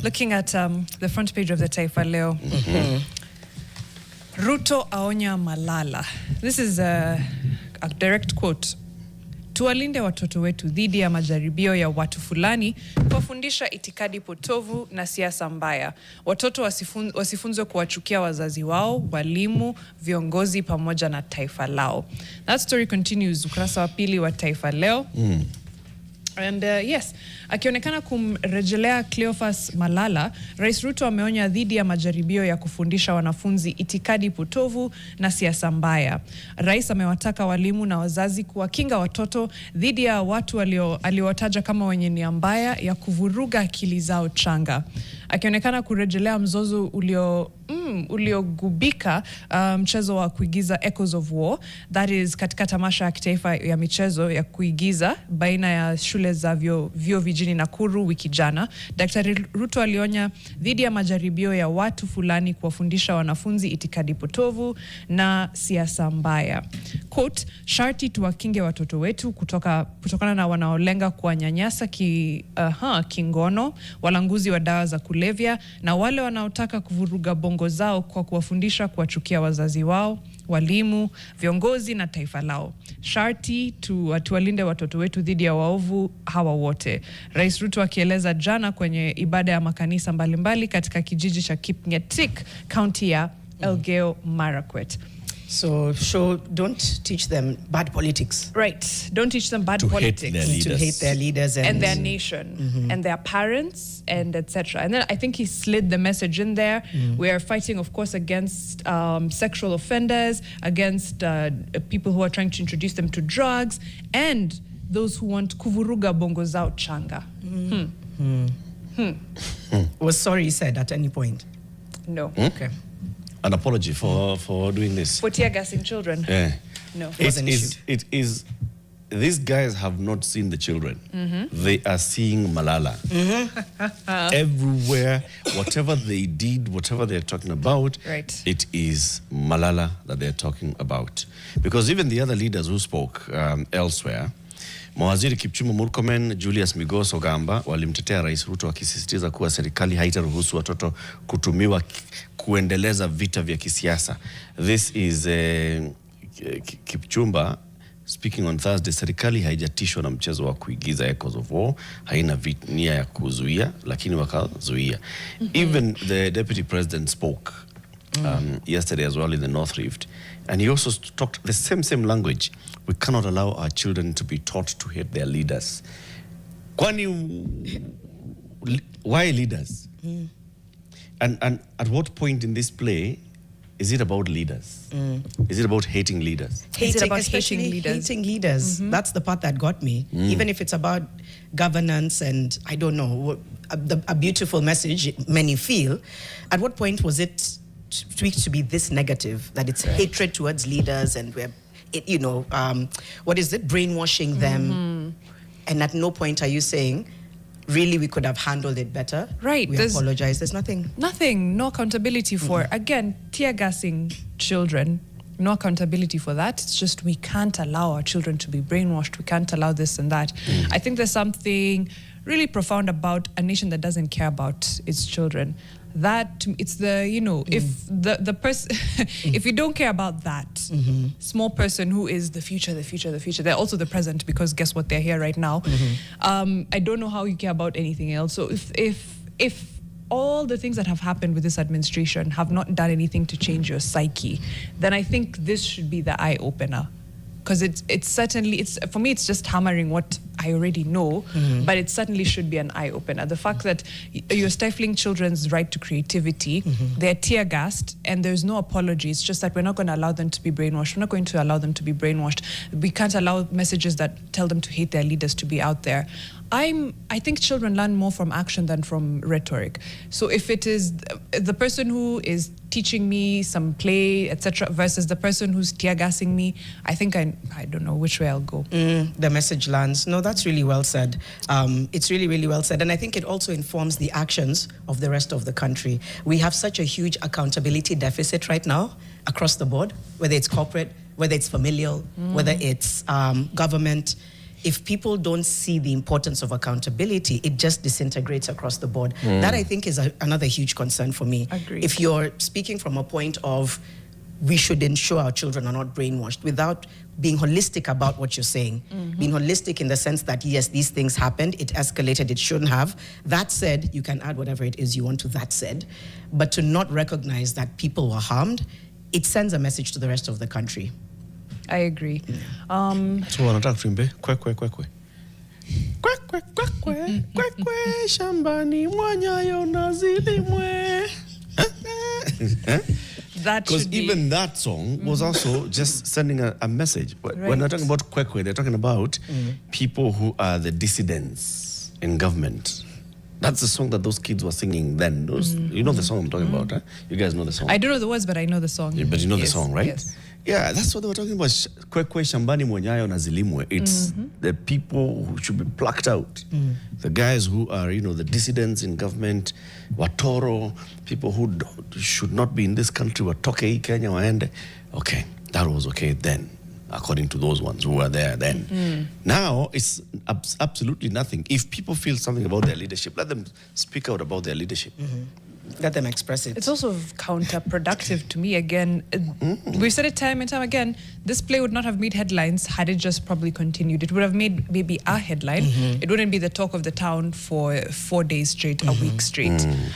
looking at the front page of the Taifa Leo. Ruto aonya Malala. This is a direct quote. Tuwalinde watoto wetu dhidi ya majaribio ya watu fulani kuwafundisha itikadi potovu na siasa mbaya. Watoto wasifunzwe kuwachukia wazazi wao, walimu, viongozi pamoja na taifa lao. That story continues ukurasa wa pili wa Taifa Leo. And yes, akionekana kumrejelea Cleo Malalah, Rais Ruto ameonya dhidi ya majaribio ya kufundisha wanafunzi itikadi potovu na siasa mbaya. Rais amewataka walimu na wazazi kuwakinga watoto dhidi ya watu aliowataja kama wenye nia mbaya ya kuvuruga akili zao changa. Akionekana kurejelea mzozo uliogubika mchezo wa kuigiza Echoes of War, that is katika tamasha ya kitaifa ya michezo ya kuigiza baina ya shule za vyuo vijijini Nakuru wiki jana. Daktari Ruto alionya dhidi ya majaribio ya watu fulani kuwafundisha wanafunzi itikadi potovu na siasa mbaya. Quote, sharti tuwakinge watoto wetu kutokana na wanaolenga kuwanyanyasa kingono, walanguzi wa dawa za kulevya na wale wanaotaka kuvuruga bongo zao kwa kuwafundisha kuwachukia wazazi wao, walimu, viongozi na taifa lao. Sharti tuwalinde watoto wetu dhidi ya waovu hawa wote. Rais Ruto akieleza jana kwenye ibada ya makanisa mbalimbali katika kijiji cha Kipngetik, county ya Elgeyo Marakwet. So don't teach them bad politics. Right. Don't teach them bad politics. To hate their leaders and their nation and their parents and etc. And then I think he slid the message in there. We are fighting, of course, against sexual offenders, against people who are trying to introduce them to drugs, and those who want kuvuruga bongo zao changa. Was sorry said at any point? No. Okay. An apology for doing this. For tear gassing children? Yeah. No. It is, these guys have not seen the children. They are seeing Malala. Everywhere, whatever they did, whatever they're talking about, right, it is Malala that they're talking about. Because even the other leaders who spoke elsewhere, Mawaziri Kipchumba Murkomen, Julius Migos Ogamba, walimtetea Rais Ruto akisisitiza kuwa serikali haitaruhusu watoto kutumiwa kuendeleza vita vya kisiasa. This is Kipchumba speaking on Thursday. Serikali haijatishwa na mchezo wa kuigiza Echoes of War, haina nia ya kuzuia, lakini wakazuia. Even the Deputy President spoke yesterday as well in the North Rift, and he also talked the same language. We cannot allow our children to be taught to hate their leaders. Kwani, why leaders? And at what point in this play is it about leaders? Is it about hating leaders? Hating leaders. That's the part that got me. Even if it's about governance and, I don't know, a beautiful message many feel, at what point was it tweaked to be this negative, that it's hatred towards leaders and we're, what is it, brainwashing them? And at no point are you saying, really, we could have handled it better. Right. We apologize. There's nothing. No accountability for, again, tear gassing children. No accountability for that. It's just we can't allow our children to be brainwashed. We can't allow this and that. I think there's something really profound about a nation that doesn't care about its children. That it's the, if the person, if you don't care about that small person who is the future, they're also the present, because guess what, they're here right now. I don't know how you care about anything else. So if all the things that have happened with this administration have not done anything to change your psyche, then I think this should be the eye opener. Because it's certainly, for me, it's just hammering what I already know, but it certainly should be an eye-opener. The fact that you're stifling children's right to creativity, they're tear-gassed, and there's no apology. It's just that we're not going to allow them to be brainwashed. We're not going to allow them to be brainwashed. We can't allow messages that tell them to hate their leaders to be out there. I think children learn more from action than from rhetoric. So if it is the person who is teaching me some play, etc., versus the person who's tear-gassing me, I think I don't know which way I'll go. The message lands. No, that's really well said. It's really, really well said. And I think it also informs the actions of the rest of the country. We have such a huge accountability deficit right now across the board, whether it's corporate, whether it's familial, whether it's government. if people don't see the importance of accountability, it just disintegrates across the board. That, I think, is another huge concern for me. Agreed. If you're speaking from a point of we should ensure our children are not brainwashed without being holistic about what you're saying. Being holistic in the sense that, yes, these things happened, it escalated, it shouldn't have. That said, you can add whatever it is you want to that said. But to not recognize that people were harmed, it sends a message to the rest of the country. I agree. So wanataka tuimbe kwekwe kwekwe. Kwekwe kwekwe kwekwe shambani mwanyayo na zilimwe. Because even that song was also just sending a message. When they're talking about kwekwe, they're talking about people who are the dissidents in government. That's the song that those kids were singing then. You know the song I'm talking about, huh? You guys know the song. I don't know the words, but I know the song. Yeah, but you know the song, right? Yes. Yeah, that's what they were talking about. Kwekwe shambani mwenyayo na zilimwe. It's the people who should be plucked out. The guys who are, the dissidents in government, watoro, people who should not be in this country, watoke Kenya waende. Okay, that was okay then, according to those ones who were there then. Now, it's absolutely nothing. If people feel something about their leadership, let them speak out about their leadership. Let them express it. It's also counterproductive to me. Again, we've said it time and time again, this play would not have made headlines had it just probably continued. It would have made maybe a headline. It wouldn't be the talk of the town for 4 days straight, a week straight.